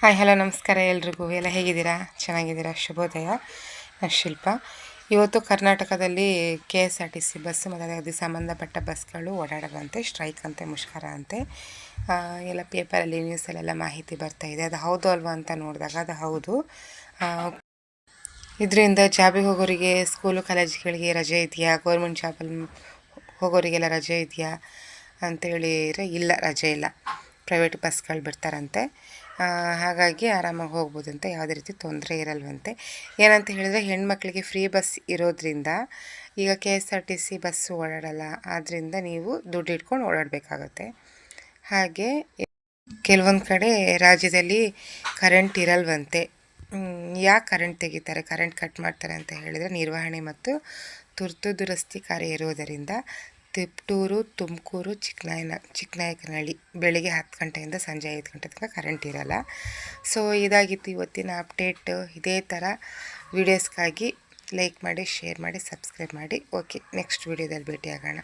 Hi hello ನಮಸ್ಕಾರ ಎಲ್ರಿಗೂ. ಎಲ್ಲ ಹೇಗಿದ್ದೀರಾ? ಚೆನ್ನಾಗಿದ್ದೀರಾ? ಶುಭೋದಯ. ನಾನು ಶಿಲ್ಪ. ಇವತ್ತು ಕರ್ನಾಟಕದಲ್ಲಿ KSRTC ಬಸ್ಸು ಮತ್ತು ಅದಕ್ಕೆ ಸಂಬಂಧಪಟ್ಟ ಬಸ್ಗಳು ಓಡಾಡದಂತೆ, ಸ್ಟ್ರೈಕ್ ಅಂತೆ, ಮುಷ್ಕರ ಅಂತೆ ಎಲ್ಲ ಪೇಪರಲ್ಲಿ ನ್ಯೂಸಲ್ಲೆಲ್ಲ ಮಾಹಿತಿ ಬರ್ತಾಯಿದೆ. ಅದು ಹೌದು ಅಲ್ವಾ ಅಂತ ನೋಡಿದಾಗ ಅದು ಹೌದು. ಇದರಿಂದ ಜಾಬಿಗೆ ಹೋಗೋರಿಗೆ, ಸ್ಕೂಲು ಕಾಲೇಜುಗಳಿಗೆ ರಜೆ ಇದೆಯಾ, ಗೌರ್ಮೆಂಟ್ ಜಾಬಲ್ಲಿ ಹೋಗೋರಿಗೆಲ್ಲ ರಜೆ ಇದೆಯಾ ಅಂತೇಳಿದರೆ ಇಲ್ಲ, ರಜೆ ಇಲ್ಲ. ಪ್ರೈವೇಟ್ ಬಸ್ಗಳು ಬಿಡ್ತಾರಂತೆ. ಹಾಗಾಗಿ ಆರಾಮಾಗಿ ಹೋಗ್ಬೋದಂತೆ, ಯಾವುದೇ ರೀತಿ ತೊಂದರೆ ಇರಲ್ವಂತೆ. ಏನಂತ ಹೇಳಿದರೆ, ಹೆಣ್ಮಕ್ಳಿಗೆ ಫ್ರೀ ಬಸ್ ಇರೋದ್ರಿಂದ ಈಗ KSRTC ಬಸ್ಸು ಓಡಾಡಲ್ಲ. ಆದ್ದರಿಂದ ನೀವು ದುಡ್ಡು ಇಟ್ಕೊಂಡು ಓಡಾಡಬೇಕಾಗತ್ತೆ. ಹಾಗೆ ಕೆಲವೊಂದು ಕಡೆ ರಾಜ್ಯದಲ್ಲಿ ಕರೆಂಟ್ ಇರಲ್ವಂತೆ. ಯಾಕೆ ಕರೆಂಟ್ ತೆಗಿತಾರೆ, ಕರೆಂಟ್ ಕಟ್ ಮಾಡ್ತಾರೆ ಅಂತ ಹೇಳಿದರೆ, ನಿರ್ವಹಣೆ ಮತ್ತು ತುರ್ತು ದುರಸ್ತಿ ಕಾರ್ಯ ಇರುವುದರಿಂದ ತಿಪಟೂರು, ತುಮಕೂರು, ಚಿಕ್ಕನಾಯಕನಹಳ್ಳಿ ಬೆಳಿಗ್ಗೆ 10 ಗಂಟೆಯಿಂದ ಸಂಜೆ 5 ಗಂಟೆ ತನಕ ಕರೆಂಟ್ ಇರಲ್ಲ. ಸೊ ಇದಾಗಿತ್ತು ಇವತ್ತಿನ ಅಪ್ಡೇಟ್. ಇದೇ ಥರ ವೀಡಿಯೋಸ್ಗಾಗಿ ಲೈಕ್ ಮಾಡಿ, ಶೇರ್ ಮಾಡಿ, ಸಬ್ಸ್ಕ್ರೈಬ್ ಮಾಡಿ. ಓಕೆ, ನೆಕ್ಸ್ಟ್ ವೀಡಿಯೋದಲ್ಲಿ ಭೇಟಿಯಾಗೋಣ.